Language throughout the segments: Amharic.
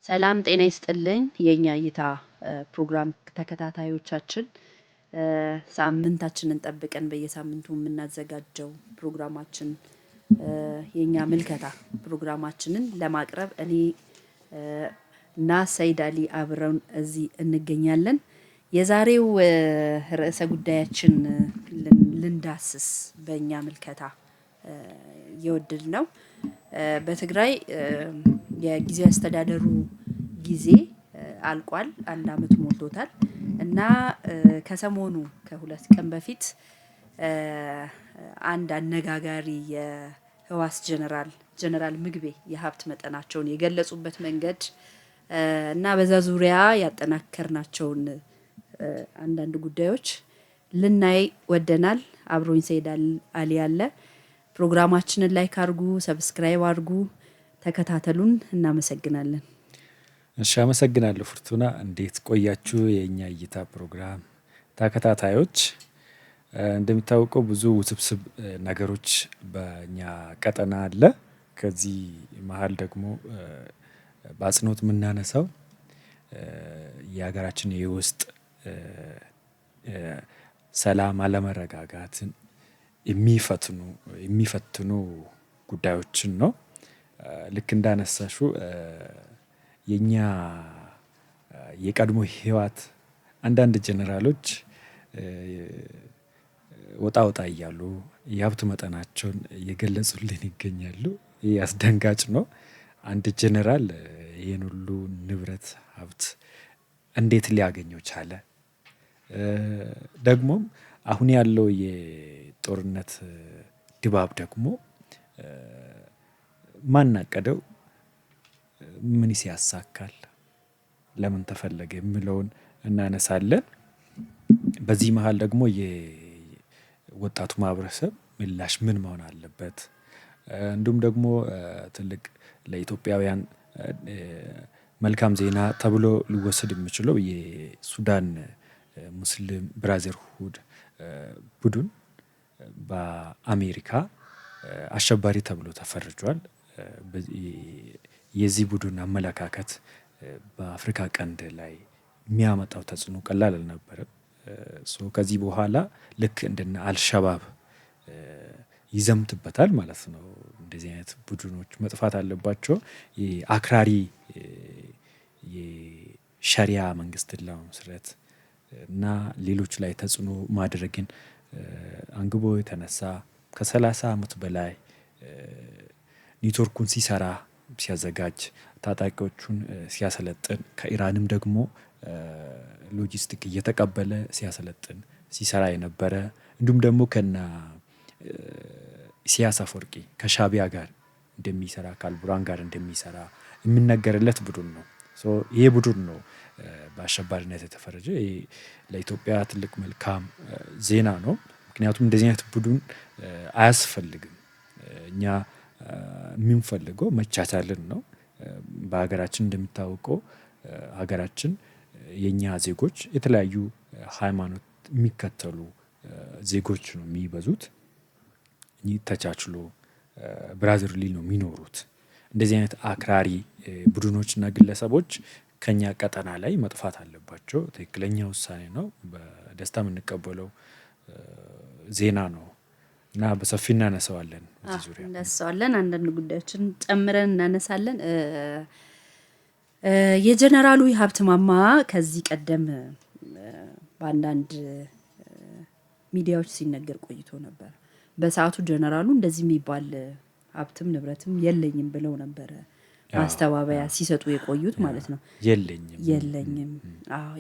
ሰላም ጤና ይስጥልኝ የኛ እይታ ፕሮግራም ተከታታዮቻችን ሳምንታችንን ጠብቀን በየሳምንቱ የምናዘጋጀው ፕሮግራማችን የኛ ምልከታ ፕሮግራማችንን ለማቅረብ እኔ እና ሰይድ አሊ አብረን እዚህ እንገኛለን። የዛሬው ርዕሰ ጉዳያችን ልንዳስስ በእኛ ምልከታ የወደድነው በትግራይ የጊዜያዊ አስተዳደሩ ጊዜ አልቋል። 1 አመት ሞልቶታል እና ከሰሞኑ ከሁለት ቀን በፊት አንድ አነጋጋሪ የህዋስ ጀነራል ምግቤ የሀብት መጠናቸውን የገለጹበት መንገድ እና በዛ ዙሪያ ያጠናከርናቸውን አንዳንድ ጉዳዮች ልናይ ወደናል። አብሮኝ ሰይድ አሊ አለ። ፕሮግራማችንን ላይክ አድርጉ፣ ሰብስክራይብ አድርጉ፣ ተከታተሉን። እናመሰግናለን። እሺ፣ አመሰግናለሁ ፍርቱና። እንዴት ቆያችሁ የኛ እይታ ፕሮግራም ተከታታዮች? እንደሚታወቀው ብዙ ውስብስብ ነገሮች በእኛ ቀጠና አለ። ከዚህ መሀል ደግሞ በአጽንኦት የምናነሳው የሀገራችን የውስጥ ሰላም አለመረጋጋትን የሚፈትኑ ጉዳዮችን ነው። ልክ እንዳነሳሽው የኛ የቀድሞ ህወሓት አንዳንድ ጀነራሎች ወጣ እያሉ የሀብት መጠናቸውን እየገለጹልን ይገኛሉ። ይህ አስደንጋጭ ነው። አንድ ጀነራል ይህን ሁሉ ንብረት ሀብት እንዴት ሊያገኘው ቻለ? ደግሞም አሁን ያለው የጦርነት ድባብ ደግሞ ማን አቀደው? ምንስ ያሳካል? ለምን ተፈለገ? የሚለውን እናነሳለን። በዚህ መሀል ደግሞ የወጣቱ ማህበረሰብ ምላሽ ምን መሆን አለበት? እንዲሁም ደግሞ ትልቅ ለኢትዮጵያውያን መልካም ዜና ተብሎ ሊወሰድ የሚችለው የሱዳን ሙስሊም ብራዘርሁድ ቡድን በአሜሪካ አሸባሪ ተብሎ ተፈርጇል። የዚህ ቡድን አመለካከት በአፍሪካ ቀንድ ላይ የሚያመጣው ተጽዕኖ ቀላል አልነበረም። ከዚህ በኋላ ልክ እንደነ አልሸባብ ይዘምትበታል ማለት ነው። እንደዚህ አይነት ቡድኖች መጥፋት አለባቸው። የአክራሪ የሸሪያ መንግስትን ለመመስረት እና ሌሎች ላይ ተጽዕኖ ማድረግን አንግቦ የተነሳ ከ30 አመት በላይ ኔትወርኩን ሲሰራ ሲያዘጋጅ ታጣቂዎቹን ሲያሰለጥን ከኢራንም ደግሞ ሎጂስቲክ እየተቀበለ ሲያሰለጥን ሲሰራ የነበረ እንዲሁም ደግሞ ከነ ኢሳያስ አፈወርቂ ከሻዕቢያ ጋር እንደሚሰራ ከአልቡርሃን ጋር እንደሚሰራ የሚነገርለት ቡድን ነው። ይሄ ቡድን ነው በአሸባሪነት የተፈረጀ። ይሄ ለኢትዮጵያ ትልቅ መልካም ዜና ነው። ምክንያቱም እንደዚህ አይነት ቡድን አያስፈልግም። እኛ የምንፈልገው መቻቻልን ነው። በሀገራችን እንደሚታወቀው ሀገራችን የኛ ዜጎች የተለያዩ ሃይማኖት የሚከተሉ ዜጎች ነው የሚበዙት። ተቻችሎ ብራዘርሊ ነው የሚኖሩት። እንደዚህ አይነት አክራሪ ቡድኖችና ግለሰቦች ከኛ ቀጠና ላይ መጥፋት አለባቸው። ትክክለኛ ውሳኔ ነው። በደስታ የምንቀበለው ዜና ነው እና በሰፊ እናነሳዋለን። በዚህ ዙሪያ እናነሳዋለን። አንዳንድ ጉዳዮችን ጨምረን እናነሳለን። የጀነራሉ የሀብት ማማ ከዚህ ቀደም በአንዳንድ ሚዲያዎች ሲነገር ቆይቶ ነበር። በሰዓቱ ጀነራሉ እንደዚህ የሚባል ሀብትም ንብረትም የለኝም ብለው ነበረ ማስተባበያ ሲሰጡ የቆዩት ማለት ነው። የለኝም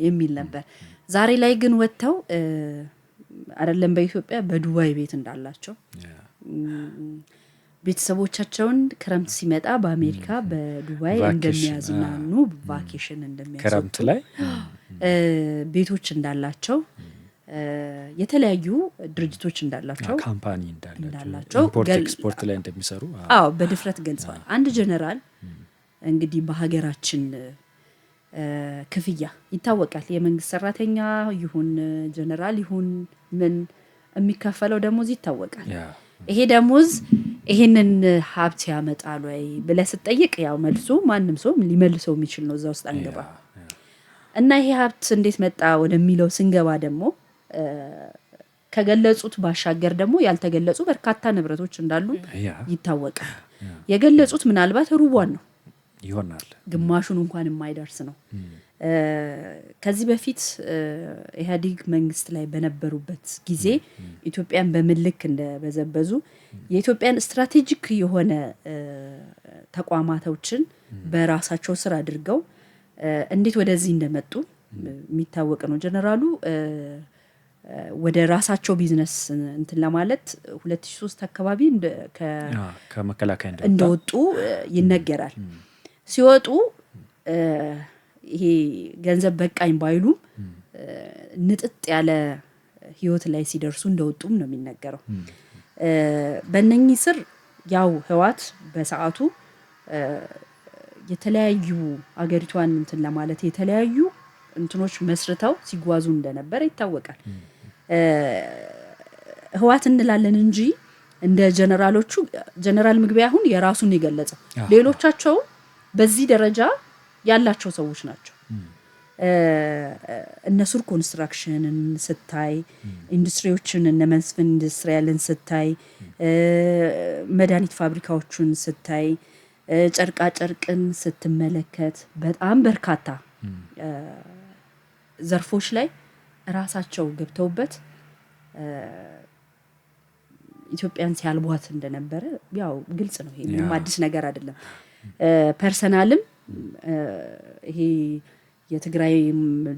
የሚል ነበር። ዛሬ ላይ ግን ወጥተው አይደለም በኢትዮጵያ በዱባይ ቤት እንዳላቸው ቤተሰቦቻቸውን ክረምት ሲመጣ በአሜሪካ በዱባይ እንደሚያዝናኑ ቫኬሽን እንደሚያስወጡ ክረምት ላይ ቤቶች እንዳላቸው የተለያዩ ድርጅቶች እንዳላቸው ካምፓኒ እንዳላቸው ኢምፖርት ኤክስፖርት ላይ እንደሚሰሩ በድፍረት ገልጸዋል። አንድ ጀነራል እንግዲህ በሀገራችን ክፍያ ይታወቃል። የመንግስት ሰራተኛ ይሁን ጀነራል ይሁን ምን የሚከፈለው ደሞዝ ይታወቃል። ይሄ ደሞዝ ይሄንን ሀብት ያመጣል ወይ ብለህ ስትጠይቅ ያው መልሱ ማንም ሰው ሊመልሰው የሚችል ነው። እዛ ውስጥ አንገባ እና ይሄ ሀብት እንዴት መጣ ወደሚለው ስንገባ ደግሞ ከገለጹት ባሻገር ደግሞ ያልተገለጹ በርካታ ንብረቶች እንዳሉ ይታወቃል። የገለጹት ምናልባት ሩቧን ነው ይሆናል፣ ግማሹን እንኳን የማይደርስ ነው። ከዚህ በፊት ኢህአዴግ መንግስት ላይ በነበሩበት ጊዜ ኢትዮጵያን በምን ልክ እንደበዘበዙ የኢትዮጵያን ስትራቴጂክ የሆነ ተቋማቶችን በራሳቸው ስር አድርገው እንዴት ወደዚህ እንደመጡ የሚታወቅ ነው። ጀነራሉ ወደ ራሳቸው ቢዝነስ እንትን ለማለት 2003 አካባቢ ከመከላከያ እንደወጡ ይነገራል። ሲወጡ ይሄ ገንዘብ በቃኝ ባይሉም ንጥጥ ያለ ህይወት ላይ ሲደርሱ እንደወጡም ነው የሚነገረው። በእነኚህ ስር ያው ህወሓት በሰዓቱ የተለያዩ አገሪቷን እንትን ለማለት የተለያዩ እንትኖች መስርተው ሲጓዙ እንደነበረ ይታወቃል። ህወሓት እንላለን እንጂ እንደ ጀነራሎቹ ጀነራል ምግበይ አሁን የራሱን የገለጸው ሌሎቻቸው በዚህ ደረጃ ያላቸው ሰዎች ናቸው። እነ ሱር ኮንስትራክሽንን ስታይ፣ ኢንዱስትሪዎችን እነ መስፍን ኢንዱስትሪያልን ስታይ፣ መድኃኒት ፋብሪካዎችን ስታይ፣ ጨርቃ ጨርቅን ስትመለከት በጣም በርካታ ዘርፎች ላይ ራሳቸው ገብተውበት ኢትዮጵያን ሲያልቧት እንደነበረ ያው ግልጽ ነው። ይሄ ምንም አዲስ ነገር አይደለም። ፐርሰናልም ይሄ የትግራይ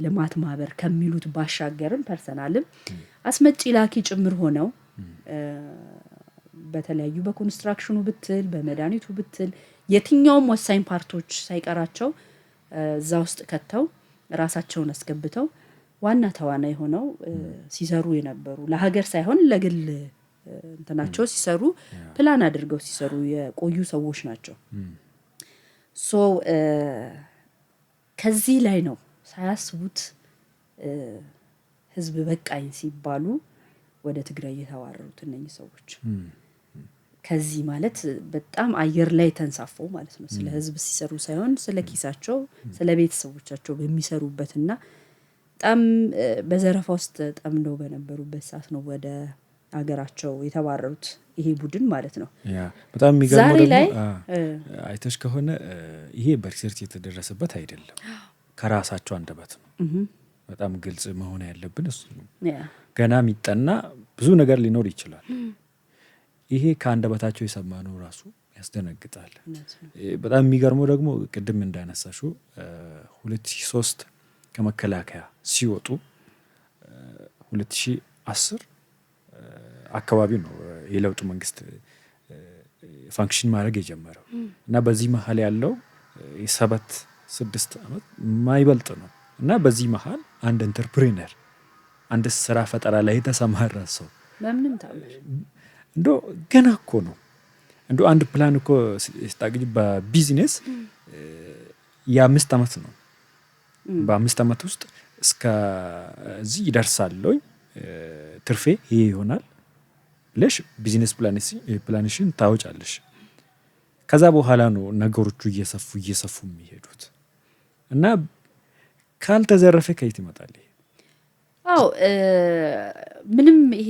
ልማት ማህበር ከሚሉት ባሻገርም ፐርሰናልም አስመጪ ላኪ ጭምር ሆነው በተለያዩ በኮንስትራክሽኑ ብትል በመድኃኒቱ ብትል የትኛውም ወሳኝ ፓርቶች ሳይቀራቸው እዛ ውስጥ ከተው ራሳቸውን አስገብተው ዋና ተዋናይ ሆነው ሲሰሩ የነበሩ ለሀገር ሳይሆን ለግል እንትናቸው ሲሰሩ ፕላን አድርገው ሲሰሩ የቆዩ ሰዎች ናቸው። ሶ ከዚህ ላይ ነው ሳያስቡት ህዝብ በቃኝ ሲባሉ ወደ ትግራይ የተዋረሩት እነኚህ ሰዎች። ከዚህ ማለት በጣም አየር ላይ ተንሳፈው ማለት ነው። ስለ ህዝብ ሲሰሩ ሳይሆን ስለ ኪሳቸው ስለ ቤተሰቦቻቸው በሚሰሩበትና በጣም በዘረፋ ውስጥ ጠምደው በነበሩበት ሰዓት ነው ወደ ሀገራቸው የተባረሩት ይሄ ቡድን ማለት ነው። በጣም የሚገርመው ደግሞ አይተሽ ከሆነ ይሄ በሪሰርች የተደረሰበት አይደለም፣ ከራሳቸው አንደበት ነው። በጣም ግልጽ መሆን ያለብን እሱ ነው። ገና የሚጠና ብዙ ነገር ሊኖር ይችላል። ይሄ ከአንደበታቸው የሰማነው ራሱ ያስደነግጣል። በጣም የሚገርመው ደግሞ ቅድም እንዳነሳሽው 2003 ከመከላከያ ሲወጡ 2010 አካባቢ ነው የለውጡ መንግስት ፋንክሽን ማድረግ የጀመረው እና በዚህ መሀል ያለው 7-6 ዓመት ማይበልጥ ነው እና በዚህ መሀል አንድ ኢንተርፕሪነር አንድ ስራ ፈጠራ ላይ የተሰማራ ሰው በምንም ታምር እንዶ ገና እኮ ነው እንዶ አንድ ፕላን እኮ ስታግጅ በቢዝነስ የ5 ዓመት ነው። በ5 ዓመት ውስጥ እስከ እዚህ ይደርሳለሁ ትርፌ ይሄ ይሆናል ለሽ ቢዝነስ ፕላንሽን ታውጫለሽ። ከዛ በኋላ ነው ነገሮቹ እየሰፉ የሚሄዱት እና ካልተዘረፈ ከየት ይመጣል? አዎ ምንም ይሄ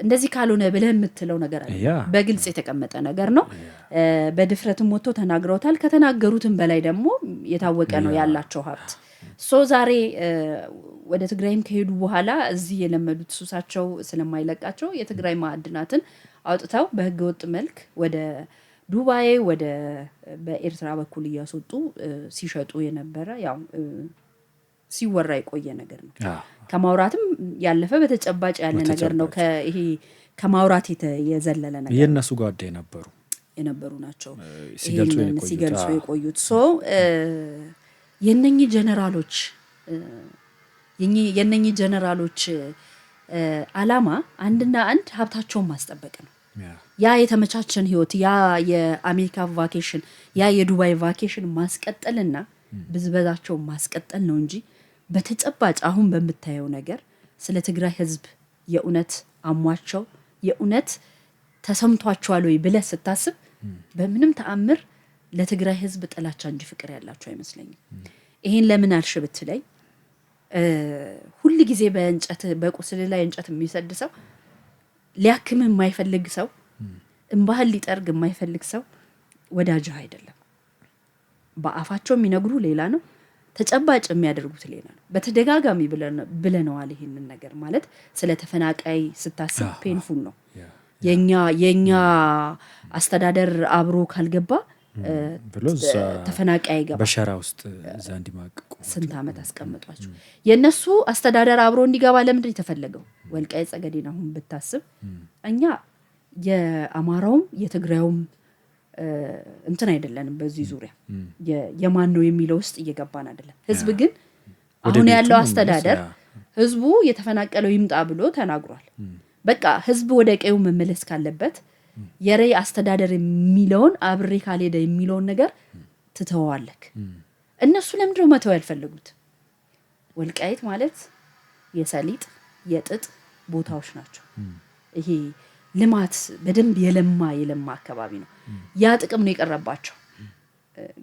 እንደዚህ ካልሆነ ብለህ የምትለው ነገር አለ። በግልጽ የተቀመጠ ነገር ነው። በድፍረትም ወጥቶ ተናግረውታል። ከተናገሩትም በላይ ደግሞ የታወቀ ነው ያላቸው ሀብት። ዛሬ ወደ ትግራይም ከሄዱ በኋላ እዚህ የለመዱት ሱሳቸው ስለማይለቃቸው የትግራይ ማዕድናትን አውጥተው በህገወጥ መልክ ወደ ዱባይ ወደ በኤርትራ በኩል እያስወጡ ሲሸጡ የነበረ ያው ሲወራ የቆየ ነገር ነው። ከማውራትም ያለፈ በተጨባጭ ያለ ነገር ነው። ይሄ ከማውራት የዘለለ ነገር የነሱ ጓዳ የነበሩ ናቸው ሲገልጹ የቆዩት። የነኚህ ጀነራሎች አላማ አንድና አንድ ሀብታቸውን ማስጠበቅ ነው። ያ የተመቻቸን ህይወት ያ የአሜሪካ ቫኬሽን ያ የዱባይ ቫኬሽን ማስቀጠልና ብዝበዛቸው ማስቀጠል ነው እንጂ በተጨባጭ አሁን በምታየው ነገር ስለ ትግራይ ህዝብ የእውነት አሟቸው የእውነት ተሰምቷቸዋል ወይ ብለህ ስታስብ በምንም ተአምር ለትግራይ ህዝብ ጥላቻ እንጂ ፍቅር ያላቸው አይመስለኝም። ይሄን ለምን አልሽ ብትለኝ ሁሉ ጊዜ በእንጨት በቁስል ላይ እንጨት የሚሰድ ሰው ሊያክም የማይፈልግ ሰው እንባህል ሊጠርግ የማይፈልግ ሰው ወዳጅህ አይደለም። በአፋቸው የሚነግሩ ሌላ ነው፣ ተጨባጭ የሚያደርጉት ሌላ ነው። በተደጋጋሚ ብለነዋል ይሄንን ነገር ማለት ስለ ተፈናቃይ ስታስብ ፔንፉል ነው። የኛ አስተዳደር አብሮ ካልገባ ብሎ ተፈናቃይ ገባ በሸራ ውስጥ እዛ እንዲማቅቁ ስንት ዓመት አስቀምጧቸው የነሱ አስተዳደር አብሮ እንዲገባ ለምንድን የተፈለገው? ወልቃይት ጠገዴን አሁን ብታስብ እኛ የአማራውም የትግራዩም እንትን አይደለንም። በዚህ ዙሪያ የማን ነው የሚለው ውስጥ እየገባን አይደለም። ህዝብ ግን አሁን ያለው አስተዳደር ህዝቡ የተፈናቀለው ይምጣ ብሎ ተናግሯል። በቃ ህዝብ ወደ ቀዩ መመለስ ካለበት የራይ አስተዳደር የሚለውን አብሬ ካልሄደ የሚለውን ነገር ትተዋለክ። እነሱ ለምንድነው መተው ያልፈለጉት? ወልቃይት ማለት የሰሊጥ የጥጥ ቦታዎች ናቸው። ይሄ ልማት በደንብ የለማ አካባቢ ነው። ያ ጥቅም ነው የቀረባቸው።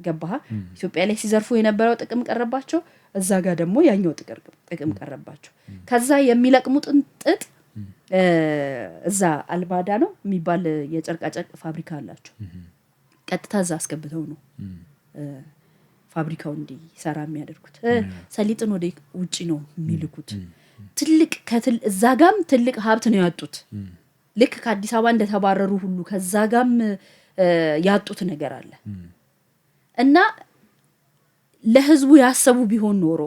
ገባህ? ኢትዮጵያ ላይ ሲዘርፉ የነበረው ጥቅም ቀረባቸው፣ እዛ ጋር ደግሞ ያኛው ጥቅም ቀረባቸው። ከዛ የሚለቅሙትን ጥጥ እዛ አልባዳ ነው የሚባል የጨርቃ ጨርቅ ፋብሪካ አላቸው። ቀጥታ እዛ አስገብተው ነው ፋብሪካው እንዲሰራ የሚያደርጉት። ሰሊጥን ወደ ውጪ ነው የሚልኩት። ትልቅ እዛ ጋም ትልቅ ሀብት ነው ያጡት። ልክ ከአዲስ አበባ እንደተባረሩ ሁሉ ከዛ ጋም ያጡት ነገር አለ እና ለህዝቡ ያሰቡ ቢሆን ኖሮ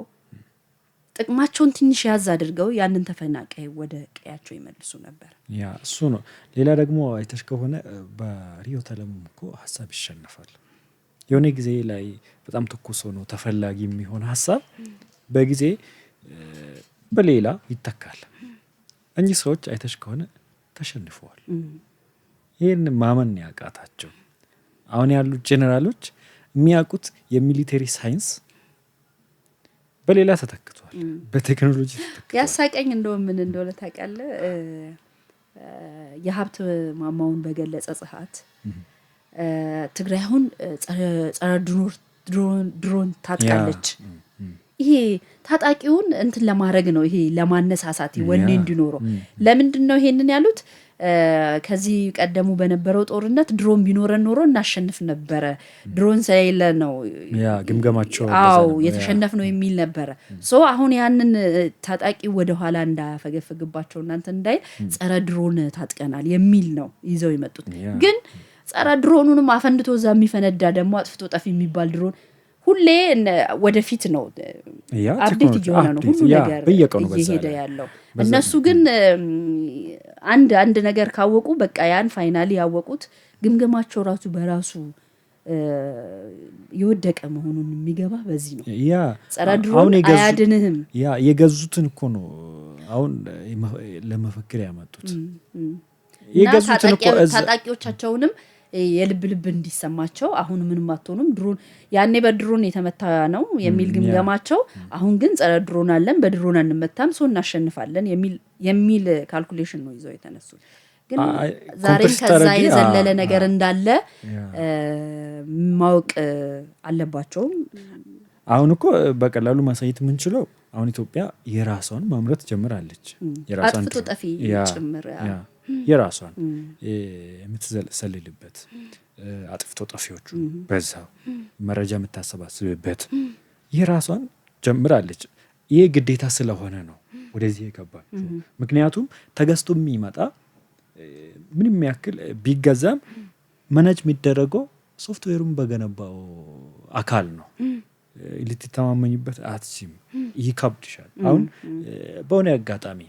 ጥቅማቸውን ትንሽ ያዝ አድርገው ያንን ተፈናቃይ ወደ ቀያቸው ይመልሱ ነበር። ያ እሱ ነው። ሌላ ደግሞ አይተሽ ከሆነ በሪዮት ዓለም እኮ ሀሳብ ይሸነፋል። የሆነ ጊዜ ላይ በጣም ትኩስ ሆኖ ተፈላጊ የሚሆን ሀሳብ በጊዜ በሌላ ይተካል። እኚህ ሰዎች አይተሽ ከሆነ ተሸንፈዋል። ይህን ማመን ያቃታቸው አሁን ያሉት ጄኔራሎች የሚያውቁት የሚሊተሪ ሳይንስ በሌላ ተተክቷል፣ በቴክኖሎጂ ተተክቷል። ያሳቀኝ ምን እንደሆነ ታውቃለህ? የሀብት ማማውን በገለጸ ጽሐት ትግራይ አሁን ጸረ ድሮን ታጥቃለች። ይሄ ታጣቂውን እንትን ለማድረግ ነው፣ ይሄ ለማነሳሳት ወኔ እንዲኖረው። ለምንድነው ይሄንን ያሉት? ከዚህ ቀደሙ በነበረው ጦርነት ድሮን ቢኖረን ኖሮ እናሸንፍ ነበረ፣ ድሮን ስለሌለ ነው ግምገማቸው የተሸነፍ ነው የሚል ነበረ። ሶ አሁን ያንን ታጣቂ ወደ ኋላ እንዳፈገፈግባቸው እናንተ እንዳይ ጸረ ድሮን ታጥቀናል የሚል ነው ይዘው የመጡት። ግን ጸረ ድሮኑንም አፈንድቶ እዛ የሚፈነዳ ደግሞ አጥፍቶ ጠፊ የሚባል ድሮን ሁሌ ወደፊት ነው፣ አፕዴት እየሆነ ነው ሁሉ ነገር እየሄደ ያለው። እነሱ ግን አንድ ነገር ካወቁ በቃ ያን ፋይናሊ ያወቁት ግምገማቸው ራሱ በራሱ የወደቀ መሆኑን የሚገባ በዚህ ነው። ጸረ ድሮን አያድንህም። የገዙትን እኮ ነው አሁን ለመፈክር ያመጡት። የገዙትን እኮ ታጣቂዎቻቸውንም የልብ እንዲሰማቸው አሁን ምንም አትሆኑም፣ ድሮን ያኔ በድሮን የተመታ ነው የሚል ግምገማቸው፣ አሁን ግን ጸረ ድሮን አለን፣ በድሮን አንመታም፣ ሰው እናሸንፋለን የሚል ካልኩሌሽን ነው ይዘው የተነሱት። ግን ዛሬም ከዛ የዘለለ ነገር እንዳለ ማወቅ አለባቸውም። አሁን እኮ በቀላሉ ማሳየት የምንችለው አሁን ኢትዮጵያ የራሷን ማምረት ጀምራለች። አጥፍቶ ጠፊ ጭምር የራሷን የምትሰልልበት አጥፍቶ ጠፊዎቹ በዛው መረጃ የምታሰባስብበት የራሷን ጀምራለች። ይሄ ግዴታ ስለሆነ ነው ወደዚህ የገባችው። ምክንያቱም ተገዝቶ የሚመጣ ምንም ያክል ቢገዛም መነጭ የሚደረገው ሶፍትዌሩን በገነባው አካል ነው። ልትተማመኝበት አትችም፣ ይከብድሻል። አሁን በሆነ አጋጣሚ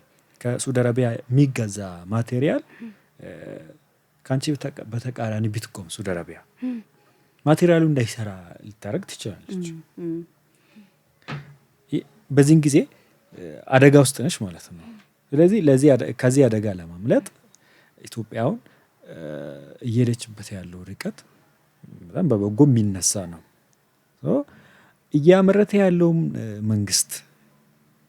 ከሳውዲ አረቢያ የሚገዛ ማቴሪያል ከአንቺ በተቃራኒ ቢትቆም ሳውዲ አረቢያ ማቴሪያሉ እንዳይሰራ ልታደርግ ትችላለች። በዚህን ጊዜ አደጋ ውስጥ ነች ማለት ነው። ስለዚህ ከዚህ አደጋ ለማምለጥ ኢትዮጵያውን እየሄደችበት ያለው ርቀት በጣም በበጎ የሚነሳ ነው። እያመረተ ያለውም መንግስት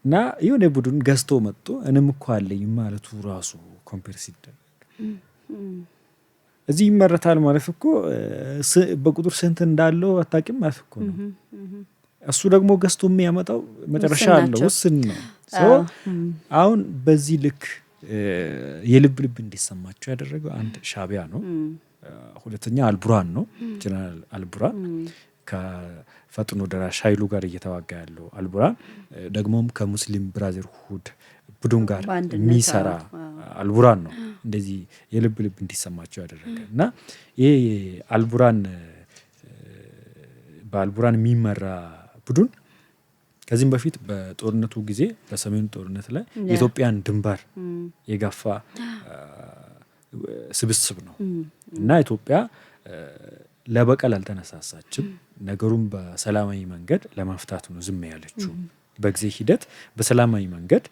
እና የሆነ ቡድን ገዝቶ መጥቶ እንም እኮ አለኝ ማለቱ ራሱ ኮምፔር ሲደረግ እዚህ ይመረታል ማለት እኮ በቁጥር ስንት እንዳለው አታውቂም ማለት እኮ ነው። እሱ ደግሞ ገዝቶ የሚያመጣው መጨረሻ አለው ውስን ነው። አሁን በዚህ ልክ የልብ ልብ እንዲሰማቸው ያደረገው አንድ ሻዕቢያ ነው። ሁለተኛ አልቡራን ነው። ጀነራል አልቡራን ከፈጥኖ ደራሽ ኃይሉ ጋር እየተዋጋ ያለው አልቡራን ደግሞም ከሙስሊም ብራዘርሁድ ቡድን ጋር የሚሰራ አልቡራን ነው እንደዚህ የልብ ልብ እንዲሰማቸው ያደረገ እና ይሄ አልቡራን በአልቡራን የሚመራ ቡድን ከዚህም በፊት በጦርነቱ ጊዜ በሰሜኑ ጦርነት ላይ የኢትዮጵያን ድንበር የጋፋ ስብስብ ነው እና ኢትዮጵያ ለበቀል አልተነሳሳችም። ነገሩን በሰላማዊ መንገድ ለመፍታት ነው ዝም ያለችው። በጊዜ ሂደት በሰላማዊ መንገድ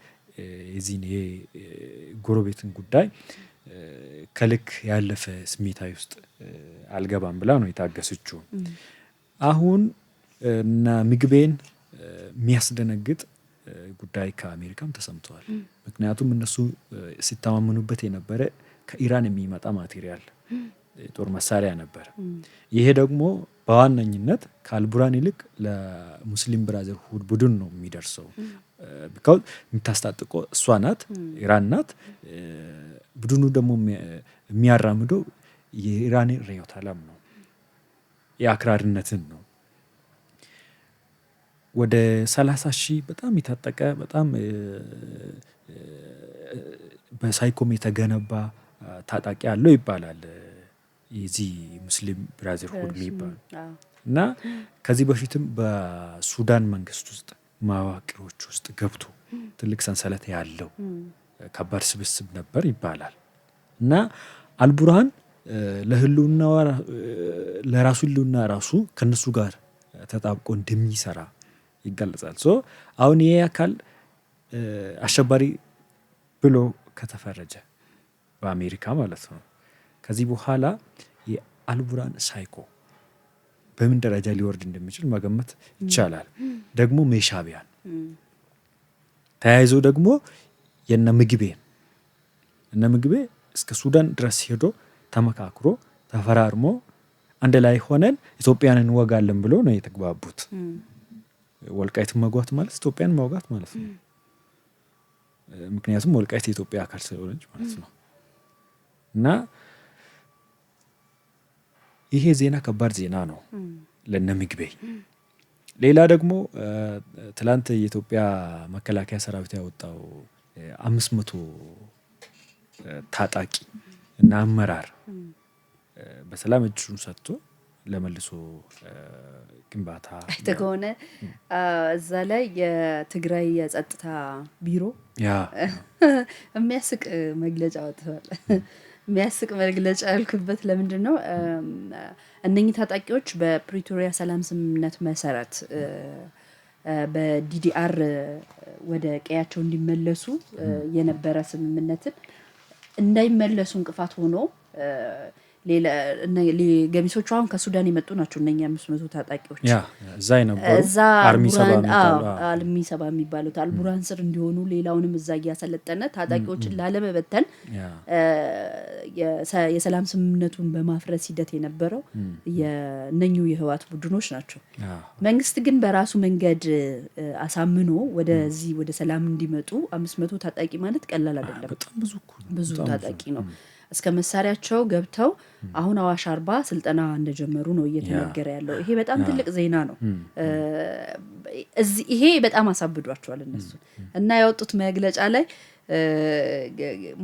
የዚህን የጎረቤትን ጉዳይ ከልክ ያለፈ ስሜታዊ ውስጥ አልገባም ብላ ነው የታገሰችው። አሁን እና ምግቤን የሚያስደነግጥ ጉዳይ ከአሜሪካም ተሰምተዋል። ምክንያቱም እነሱ ሲተማመኑበት የነበረ ከኢራን የሚመጣ ማቴሪያል የጦር መሳሪያ ነበር። ይሄ ደግሞ በዋነኝነት ከአልቡራን ይልቅ ለሙስሊም ብራዘርሁድ ቡድን ነው የሚደርሰው። ቢካዝ የምታስታጥቀው እሷ ናት፣ ኢራን ናት። ቡድኑ ደግሞ የሚያራምደው የኢራን ርዕዮተ ዓለም ነው፣ የአክራሪነትን ነው። ወደ 30,000 በጣም የታጠቀ በጣም በሳይኮም የተገነባ ታጣቂ አለው ይባላል የዚህ ሙስሊም ብራዘርሁድ የሚባል እና ከዚህ በፊትም በሱዳን መንግስት ውስጥ መዋቅሮች ውስጥ ገብቶ ትልቅ ሰንሰለት ያለው ከባድ ስብስብ ነበር ይባላል እና አልቡርሃን ለራሱ ህልውና ራሱ ከነሱ ጋር ተጣብቆ እንደሚሰራ ይገለጻል። አሁን ይሄ አካል አሸባሪ ብሎ ከተፈረጀ በአሜሪካ ማለት ነው ከዚህ በኋላ የአልቡርሃን ሳይኮ በምን ደረጃ ሊወርድ እንደሚችል መገመት ይቻላል። ደግሞ ሻዕቢያን ተያይዞ ደግሞ የነ ምግቤ እስከ ሱዳን ድረስ ሄዶ ተመካክሮ ተፈራርሞ አንድ ላይ ሆነን ኢትዮጵያን እንወጋለን ብሎ ነው የተግባቡት። ወልቃይትን መጓት ማለት ኢትዮጵያን መውጋት ማለት ነው። ምክንያቱም ወልቃይት የኢትዮጵያ አካል ስለሆነች ማለት ነው። እና ይሄ ዜና ከባድ ዜና ነው ለነ ምግቤ። ሌላ ደግሞ ትላንት የኢትዮጵያ መከላከያ ሰራዊት ያወጣው 500 ታጣቂ እና አመራር በሰላም እጁን ሰጥቶ ለመልሶ ግንባታ ከሆነ እዛ ላይ የትግራይ የጸጥታ ቢሮ የሚያስቅ መግለጫ ወጥቷል። የሚያስቅ መግለጫ ያልኩበት ለምንድን ነው? እነኚህ ታጣቂዎች በፕሪቶሪያ ሰላም ስምምነት መሰረት በዲዲአር ወደ ቀያቸው እንዲመለሱ የነበረ ስምምነትን እንዳይመለሱ እንቅፋት ሆኖ ገሚሶቹ አሁን ከሱዳን የመጡ ናቸው። እነኛ 500 ታጣቂዎች እዛ የነበሩ አርሚ ሰባ የሚባሉት አልቡርሃን ስር እንዲሆኑ ሌላውንም እዛ እያሰለጠነ ታጣቂዎችን ላለመበተን የሰላም ስምምነቱን በማፍረስ ሂደት የነበረው የነኙ የህወሓት ቡድኖች ናቸው። መንግስት ግን በራሱ መንገድ አሳምኖ ወደዚህ ወደ ሰላም እንዲመጡ 500 ታጣቂ ማለት ቀላል አይደለም። ብዙ ታጣቂ ነው። እስከ መሳሪያቸው ገብተው አሁን አዋሽ 40 ስልጠና እንደጀመሩ ነው እየተነገረ ያለው። ይሄ በጣም ትልቅ ዜና ነው። ይሄ በጣም አሳብዷቸዋል እነሱ እና ያወጡት መግለጫ ላይ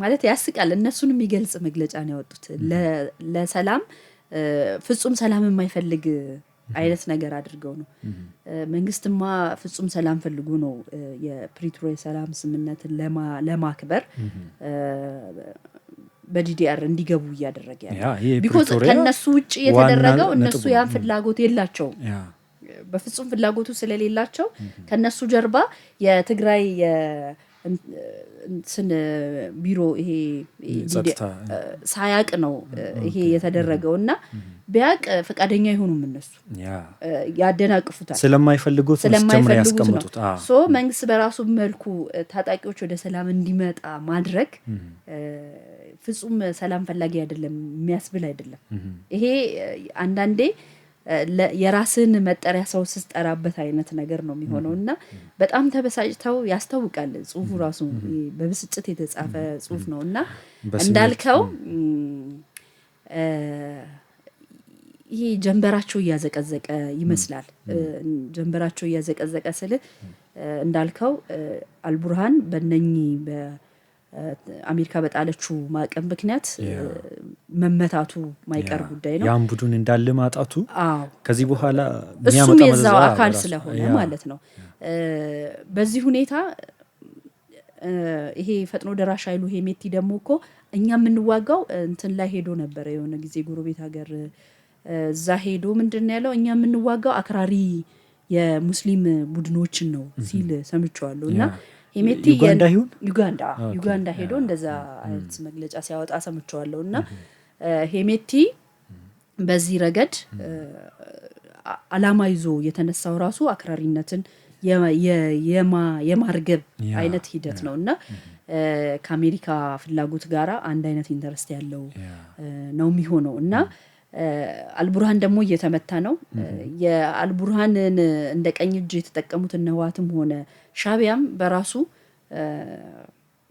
ማለት ያስቃል። እነሱን የሚገልጽ መግለጫ ነው ያወጡት። ለሰላም ፍጹም ሰላም የማይፈልግ አይነት ነገር አድርገው ነው። መንግስትማ ፍጹም ሰላም ፈልጉ ነው የፕሪቶሪያ ሰላም ስምምነትን ለማክበር በዲዲአር እንዲገቡ እያደረገ ያለው ቢኮዝ ከነሱ ውጪ የተደረገው እነሱ ያን ፍላጎት የላቸውም። በፍጹም ፍላጎቱ ስለሌላቸው ከነሱ ጀርባ የትግራይ ቢሮ ይሄ ሳያቅ ነው ይሄ የተደረገው እና ቢያቅ ፈቃደኛ አይሆኑም። እነሱ ያደናቅፉታል ስለማይፈልጉት ያስቀምጡት። መንግስት በራሱ መልኩ ታጣቂዎች ወደ ሰላም እንዲመጣ ማድረግ ፍጹም ሰላም ፈላጊ አይደለም የሚያስብል አይደለም። ይሄ አንዳንዴ የራስን መጠሪያ ሰው ስጠራበት አይነት ነገር ነው የሚሆነው እና በጣም ተበሳጭተው ያስታውቃል። ጽሁፉ ራሱ በብስጭት የተጻፈ ጽሁፍ ነው እና እንዳልከው ይሄ ጀንበራቸው እያዘቀዘቀ ይመስላል። ጀንበራቸው እያዘቀዘቀ ስል እንዳልከው አልቡርሃን በእነኚህ በአሜሪካ በጣለችው ማዕቀብ ምክንያት መመታቱ ማይቀር ጉዳይ ነው። ያን ቡድን እንዳለ ማጣቱ ከዚህ በኋላ እሱም የዛው አካል ስለሆነ ማለት ነው። በዚህ ሁኔታ ይሄ ፈጥኖ ደራሽ ኃይሉ ሄሜቲ ደግሞ እኮ እኛ የምንዋጋው እንትን ላይ ሄዶ ነበረ የሆነ ጊዜ ጎረቤት ሀገር እዛ ሄዶ ምንድነው ያለው እኛ የምንዋጋው አክራሪ የሙስሊም ቡድኖችን ነው ሲል ሰምቼዋለሁ። እና ሄሜቲ ዩጋንዳ ሄዶ እንደዛ አይነት መግለጫ ሲያወጣ ሰምቼዋለሁ። እና ሄሜቲ በዚህ ረገድ አላማ ይዞ የተነሳው ራሱ አክራሪነትን የማርገብ አይነት ሂደት ነው እና ከአሜሪካ ፍላጎት ጋራ አንድ አይነት ኢንተረስት ያለው ነው የሚሆነው። እና አልቡርሃን ደግሞ እየተመታ ነው። የአልቡርሃንን እንደ ቀኝ እጅ የተጠቀሙት ህወሓትም ሆነ ሻዕቢያም በራሱ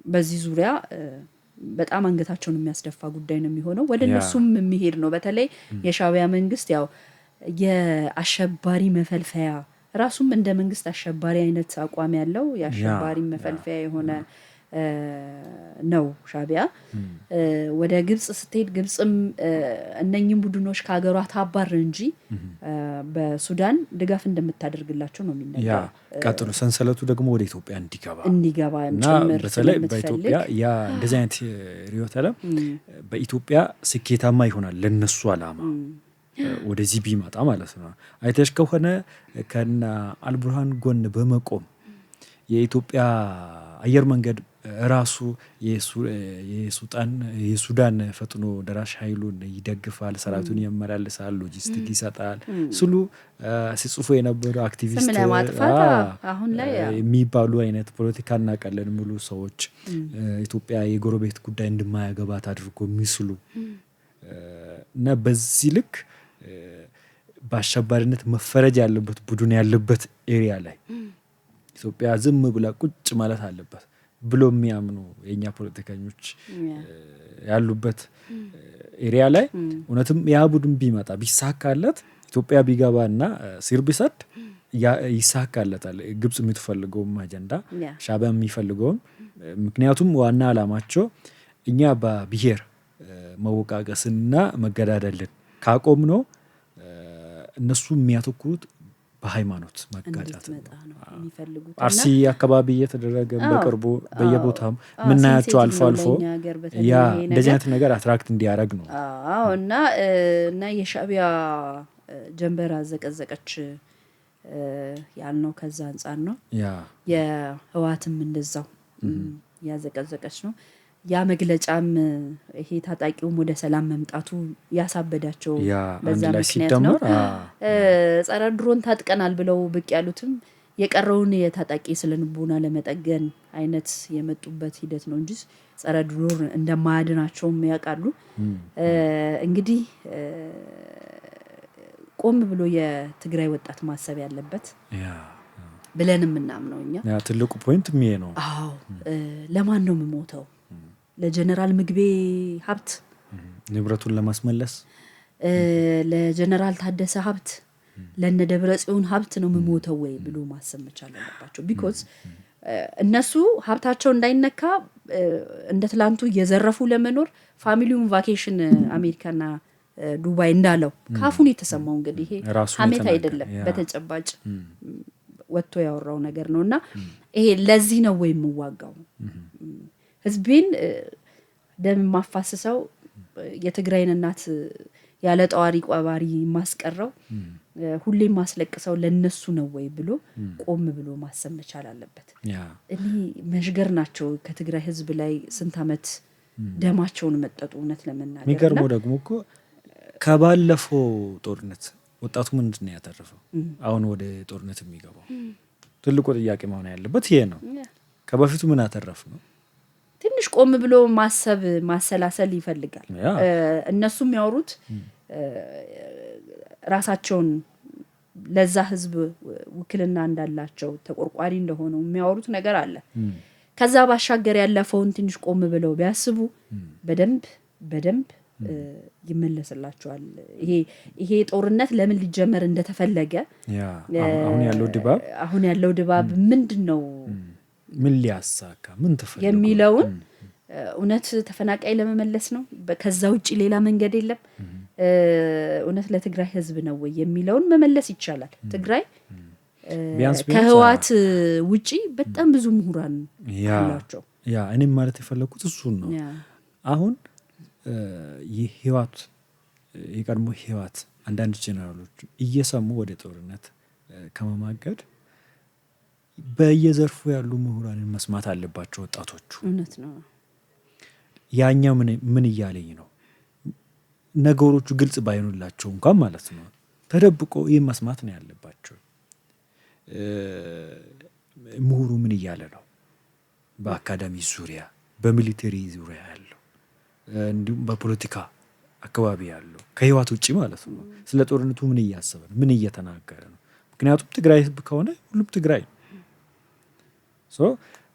በዚህ ዙሪያ በጣም አንገታቸውን የሚያስደፋ ጉዳይ ነው የሚሆነው። ወደ እነሱም የሚሄድ ነው። በተለይ የሻዕቢያ መንግስት ያው የአሸባሪ መፈልፈያ ራሱም እንደ መንግስት አሸባሪ አይነት አቋም ያለው የአሸባሪ መፈልፈያ የሆነ ነው ሻዕቢያ። ወደ ግብጽ ስትሄድ ግብጽም እነኚህን ቡድኖች ከሀገሯ ታባር እንጂ በሱዳን ድጋፍ እንደምታደርግላቸው ነው የሚነገረው። ቀጥሎ ሰንሰለቱ ደግሞ ወደ ኢትዮጵያ እንዲገባ ጭምር በተለይ በኢትዮጵያ ያ እንደዚህ አይነት ርዕዮተ ዓለም በኢትዮጵያ ስኬታማ ይሆናል ለነሱ አላማ ወደዚህ ቢመጣ ማለት ነው። አይተሽ ከሆነ ከና አልቡርሃን ጎን በመቆም የኢትዮጵያ አየር መንገድ ራሱ የሱዳን ፈጥኖ ደራሽ ኃይሉን ይደግፋል፣ ሰራዊቱን ያመላልሳል፣ ሎጂስቲክ ይሰጣል ስሉ ሲጽፉ የነበሩ አክቲቪስት አሁን ላይ የሚባሉ አይነት ፖለቲካ እናቀለን ሙሉ ሰዎች ኢትዮጵያ የጎረቤት ጉዳይ እንደማያገባት አድርጎ የሚስሉ እና በዚህ ልክ በአሸባሪነት መፈረጅ ያለበት ቡድን ያለበት ኤሪያ ላይ ኢትዮጵያ ዝም ብላ ቁጭ ማለት አለበት ብሎ የሚያምኑ የኛ ፖለቲከኞች ያሉበት ኤሪያ ላይ እውነትም ያ ቡድን ቢመጣ ቢሳካለት ኢትዮጵያ ቢገባና ሲር ቢሰድ ይሳካለታል። ግብጽ የምትፈልገውም አጀንዳ ሻዕቢያ የሚፈልገውም ምክንያቱም ዋና አላማቸው እኛ በብሔር መወቃቀስና መገዳደልን ካቆም ነው እነሱ የሚያተኩሩት በሃይማኖት መጋጫት ነው። አርሲ አካባቢ እየተደረገ በቅርቡ በየቦታም ምናያቸው አልፎ አልፎ ያ እንደዚህ አይነት ነገር አትራክት እንዲያደርግ ነው። እና የሻዕቢያ ጀንበር አዘቀዘቀች ያልነው ከዛ አንጻር ነው። የህወሓትም እንደዛው ያዘቀዘቀች ነው። ያ መግለጫም ይሄ ታጣቂውም ወደ ሰላም መምጣቱ ያሳበዳቸው በዛ ምክንያት ነው። ጸረ ድሮን ታጥቀናል ብለው ብቅ ያሉትም የቀረውን የታጣቂ ስለንቦና ለመጠገን አይነት የመጡበት ሂደት ነው እንጂ ጸረ ድሮን እንደማያድናቸውም ያውቃሉ። እንግዲህ ቆም ብሎ የትግራይ ወጣት ማሰብ ያለበት ብለን የምናምነው እኛ ትልቁ ፖይንት ይሄ ነው። ለማን ነው የምሞተው? ለጀነራል ምግቤ ሀብት ንብረቱን ለማስመለስ፣ ለጀነራል ታደሰ ሀብት፣ ለነ ደብረጽዮን ሀብት ነው የምሞተው ወይ ብሎ ማሰብ መቻል አለባቸው። ቢኮዝ እነሱ ሀብታቸው እንዳይነካ እንደ ትላንቱ እየዘረፉ ለመኖር ፋሚሊውን ቫኬሽን አሜሪካና ዱባይ እንዳለው ካፉን የተሰማው እንግዲህ ይሄ ሀሜት አይደለም፣ በተጨባጭ ወጥቶ ያወራው ነገር ነውና ይሄ ለዚህ ነው ወይ የምዋጋው ህዝቤን ደም ማፋስሰው የትግራይን እናት ያለ ጧሪ ቋባሪ ማስቀረው ሁሌ ማስለቅሰው ለነሱ ነው ወይ ብሎ ቆም ብሎ ማሰብ መቻል አለበት። እኔ መሽገር ናቸው ከትግራይ ህዝብ ላይ ስንት አመት ደማቸውን መጠጡ እውነት ለመናገር የሚገርመው ደግሞ እኮ ከባለፈው ጦርነት ወጣቱ ምንድነው ያተረፈው? አሁን ወደ ጦርነት የሚገባው ትልቁ ጥያቄ መሆን ያለበት ይሄ ነው። ከበፊቱ ምን አተረፍ ነው? ትንሽ ቆም ብሎ ማሰብ ማሰላሰል ይፈልጋል። እነሱ የሚያወሩት ራሳቸውን ለዛ ህዝብ ውክልና እንዳላቸው ተቆርቋሪ እንደሆኑ የሚያወሩት ነገር አለ። ከዛ ባሻገር ያለፈውን ትንሽ ቆም ብለው ቢያስቡ በደንብ ይመለስላቸዋል። ይሄ ጦርነት ለምን ሊጀመር እንደተፈለገ አሁን ያለው ድባብ ምንድነው፣ ምን ሊያሳካ ምን ተፈልጎ የሚለውን እውነት ተፈናቃይ ለመመለስ ነው፣ ከዛ ውጪ ሌላ መንገድ የለም፣ እውነት ለትግራይ ህዝብ ነው ወይ የሚለውን መመለስ ይቻላል። ትግራይ ከህዋት ውጪ በጣም ብዙ ምሁራን አላቸው። እኔም ማለት የፈለኩት እሱን ነው። አሁን የህዋት የቀድሞ ህዋት አንዳንድ ጄኔራሎች እየሰሙ ወደ ጦርነት ከመማገድ በየዘርፉ ያሉ ምሁራንን መስማት አለባቸው ወጣቶቹ። እውነት ነው። ያኛው ምን እያለኝ ነው፣ ነገሮቹ ግልጽ ባይሆኑላቸው እንኳን ማለት ነው ተደብቆ ይህ መስማት ነው ያለባቸው። ምሁሩ ምን እያለ ነው፣ በአካዳሚ ዙሪያ በሚሊተሪ ዙሪያ ያለው እንዲሁም በፖለቲካ አካባቢ ያለው ከህዋት ውጪ ማለት ነው ስለ ጦርነቱ ምን እያሰበ ነው፣ ምን እየተናገረ ነው? ምክንያቱም ትግራይ ህዝብ ከሆነ ሁሉም ትግራይ ነው።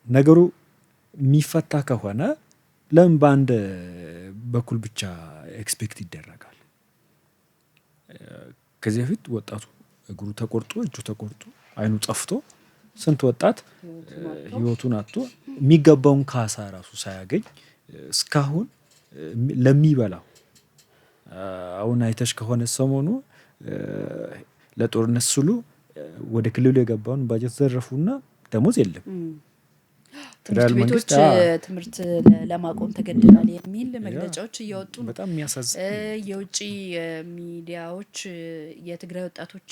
ነገሩ የሚፈታ ከሆነ ለምን በአንድ በኩል ብቻ ኤክስፔክት ይደረጋል? ከዚህ በፊት ወጣቱ እግሩ ተቆርጦ እጁ ተቆርጦ አይኑ ጠፍቶ ስንት ወጣት ህይወቱን አጥቶ የሚገባውን ካሳ ራሱ ሳያገኝ እስካሁን ለሚበላው አሁን አይተሽ ከሆነ ሰሞኑ ለጦርነት ስሉ ወደ ክልሉ የገባውን ባጀት ዘረፉና ደሞዝ የለም። ትምህርት ቤቶች ትምህርት ለማቆም ተገደናል የሚል መግለጫዎች እየወጡ ነው። በጣም የሚያሳዝን። የውጪ ሚዲያዎች የትግራይ ወጣቶች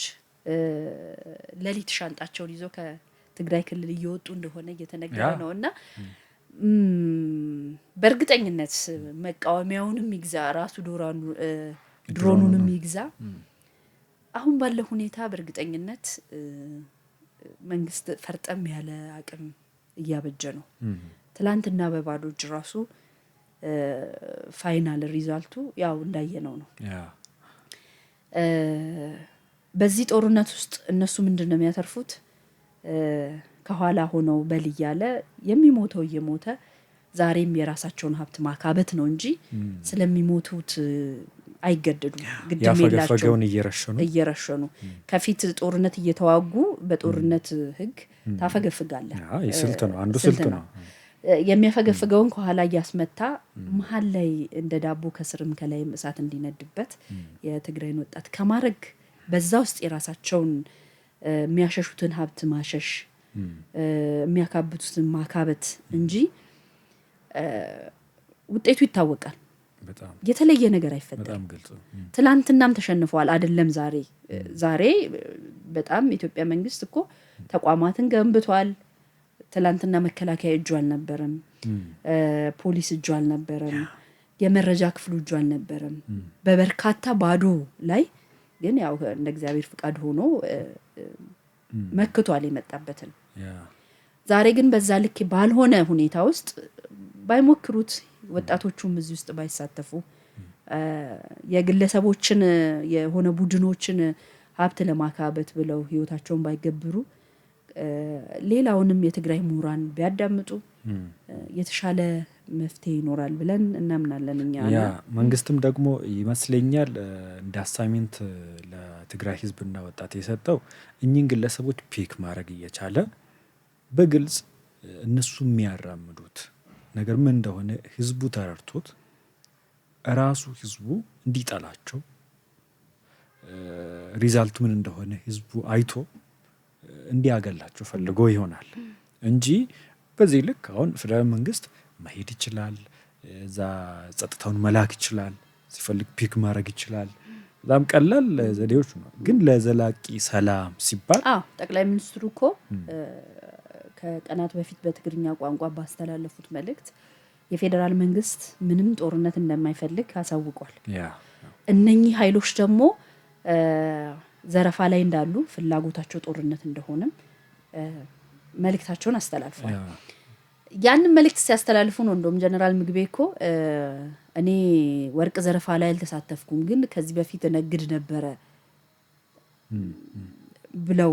ሌሊት ሻንጣቸውን ይዘው ከትግራይ ክልል እየወጡ እንደሆነ እየተነገረ ነው። እና በእርግጠኝነት መቃወሚያውንም ይግዛ ራሱ ድሮኑንም ይግዛ አሁን ባለው ሁኔታ በእርግጠኝነት መንግስት ፈርጠም ያለ አቅም እያበጀ ነው። ትላንትና በባዶ እጅ ራሱ ፋይናል ሪዛልቱ ያው እንዳየነው ነው። በዚህ ጦርነት ውስጥ እነሱ ምንድነው የሚያተርፉት? ከኋላ ሆነው በል እያለ የሚሞተው እየሞተ ዛሬም የራሳቸውን ሀብት ማካበት ነው እንጂ ስለሚሞቱት አይገደዱም። ግድም የላቸውም። እየረሸኑ ከፊት ጦርነት እየተዋጉ በጦርነት ህግ ታፈገፍጋለህ። ስልት ነው፣ አንዱ ስልት ነው። የሚያፈገፍገውን ከኋላ እያስመታ መሀል ላይ እንደ ዳቦ ከስርም ከላይም እሳት እንዲነድበት የትግራይን ወጣት ከማድረግ በዛ ውስጥ የራሳቸውን የሚያሸሹትን ሀብት ማሸሽ፣ የሚያካብቱትን ማካበት እንጂ ውጤቱ ይታወቃል። የተለየ ነገር አይፈጠርም። ትላንትናም ተሸንፈዋል አይደለም ዛሬ በጣም ኢትዮጵያ መንግስት እኮ ተቋማትን ገንብቷል። ትላንትና መከላከያ እጁ አልነበረም፣ ፖሊስ እጁ አልነበረም፣ የመረጃ ክፍሉ እጁ አልነበረም። በበርካታ ባዶ ላይ ግን ያው እንደ እግዚአብሔር ፍቃድ ሆኖ መክቷል የመጣበትን። ዛሬ ግን በዛ ልክ ባልሆነ ሁኔታ ውስጥ ባይሞክሩት፣ ወጣቶቹም እዚህ ውስጥ ባይሳተፉ፣ የግለሰቦችን የሆነ ቡድኖችን ሀብት ለማካበት ብለው ህይወታቸውን ባይገብሩ፣ ሌላውንም የትግራይ ምሁራን ቢያዳምጡ የተሻለ መፍትሄ ይኖራል ብለን እናምናለን እኛ። መንግስትም ደግሞ ይመስለኛል እንደ አሳይመንት ለትግራይ ህዝብና ወጣት የሰጠው እኚህን ግለሰቦች ፒክ ማድረግ እየቻለ በግልጽ እነሱ የሚያራምዱት ነገር ምን እንደሆነ ህዝቡ ተረድቶት ራሱ ህዝቡ እንዲጠላቸው ሪዛልቱ ምን እንደሆነ ህዝቡ አይቶ እንዲያገላቸው ፈልጎ ይሆናል እንጂ በዚህ ልክ አሁን ፌደራል መንግስት መሄድ ይችላል፣ እዛ ጸጥታውን መላክ ይችላል፣ ሲፈልግ ፒክ ማድረግ ይችላል። በጣም ቀላል ዘዴዎች ነው። ግን ለዘላቂ ሰላም ሲባል ጠቅላይ ሚኒስትሩ እኮ ከቀናት በፊት በትግርኛ ቋንቋ ባስተላለፉት መልእክት የፌደራል መንግስት ምንም ጦርነት እንደማይፈልግ አሳውቋል። እነኚህ ኃይሎች ደግሞ ዘረፋ ላይ እንዳሉ፣ ፍላጎታቸው ጦርነት እንደሆነም መልእክታቸውን አስተላልፈዋል። ያንን መልእክት ሲያስተላልፉ ነው እንደውም ጀነራል ምግቤ እኮ እኔ ወርቅ ዘረፋ ላይ አልተሳተፍኩም፣ ግን ከዚህ በፊት እነግድ ነበረ ብለው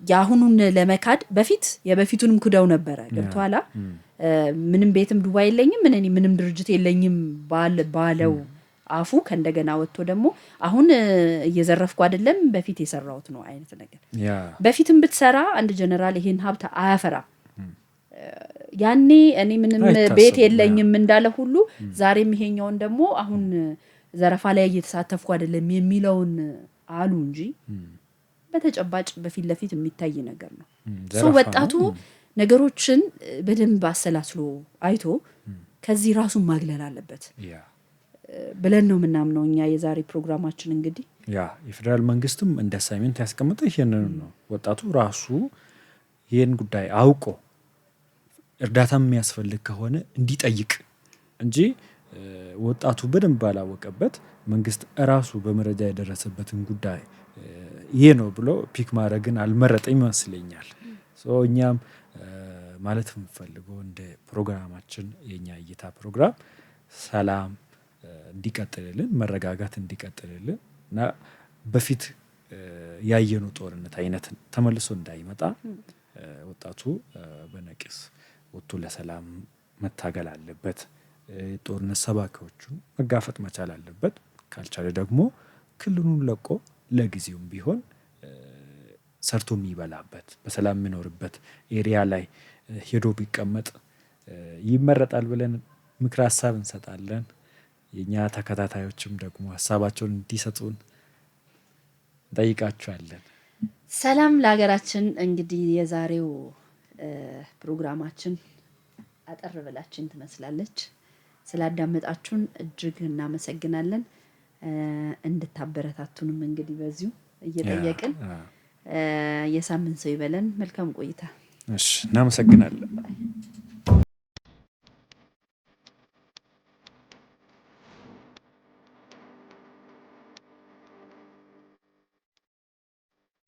ያሁኑን ለመካድ በፊት የበፊቱንም ክደው ነበረ። ገብቷላ ምንም ቤትም ዱባይ የለኝም ምንም ድርጅት የለኝም ባለው አፉ ከእንደገና ወጥቶ ደግሞ አሁን እየዘረፍኩ አይደለም በፊት የሰራሁት ነው አይነት ነገር። በፊትም ብትሰራ አንድ ጀነራል ይሄን ሀብት አያፈራ። ያኔ እኔ ምንም ቤት የለኝም እንዳለ ሁሉ ዛሬም ይሄኛውን ደግሞ አሁን ዘረፋ ላይ እየተሳተፍኩ አይደለም የሚለውን አሉ እንጂ በተጨባጭ በፊት ለፊት የሚታይ ነገር ነው። ወጣቱ ነገሮችን በደንብ አሰላስሎ አይቶ ከዚህ ራሱን ማግለል አለበት ብለን ነው ምናምነው እኛ። የዛሬ ፕሮግራማችን እንግዲህ የፌደራል መንግስትም እንደ አሳይመንት ያስቀመጠው ይሄንን ነው። ወጣቱ ራሱ ይሄን ጉዳይ አውቆ እርዳታ የሚያስፈልግ ከሆነ እንዲጠይቅ እንጂ ወጣቱ በደንብ ባላወቀበት መንግስት ራሱ በመረጃ የደረሰበትን ጉዳይ ይሄ ነው ብሎ ፒክ ማድረግን አልመረጠኝ ይመስለኛል። እኛም ማለት የምፈልገው እንደ ፕሮግራማችን የኛ እይታ ፕሮግራም ሰላም እንዲቀጥልልን፣ መረጋጋት እንዲቀጥልልን እና በፊት ያየኑ ጦርነት አይነት ተመልሶ እንዳይመጣ ወጣቱ በነቂስ ወጥቶ ለሰላም መታገል አለበት። ጦርነት ሰባኪዎቹን መጋፈጥ መቻል አለበት። ካልቻለ ደግሞ ክልሉን ለቆ ለጊዜውም ቢሆን ሰርቶ የሚበላበት በሰላም የሚኖርበት ኤሪያ ላይ ሄዶ ቢቀመጥ ይመረጣል ብለን ምክር ሀሳብ እንሰጣለን። የኛ ተከታታዮችም ደግሞ ሀሳባቸውን እንዲሰጡን እንጠይቃቸዋለን። ሰላም ለሀገራችን። እንግዲህ የዛሬው ፕሮግራማችን አጠር ብላችን ትመስላለች። ስላዳመጣችሁን እጅግ እናመሰግናለን። እንድታበረታቱንም እንግዲህ በዚሁ እየጠየቅን የሳምንት ሰው ይበለን። መልካም ቆይታ። እሺ፣ እናመሰግናለን።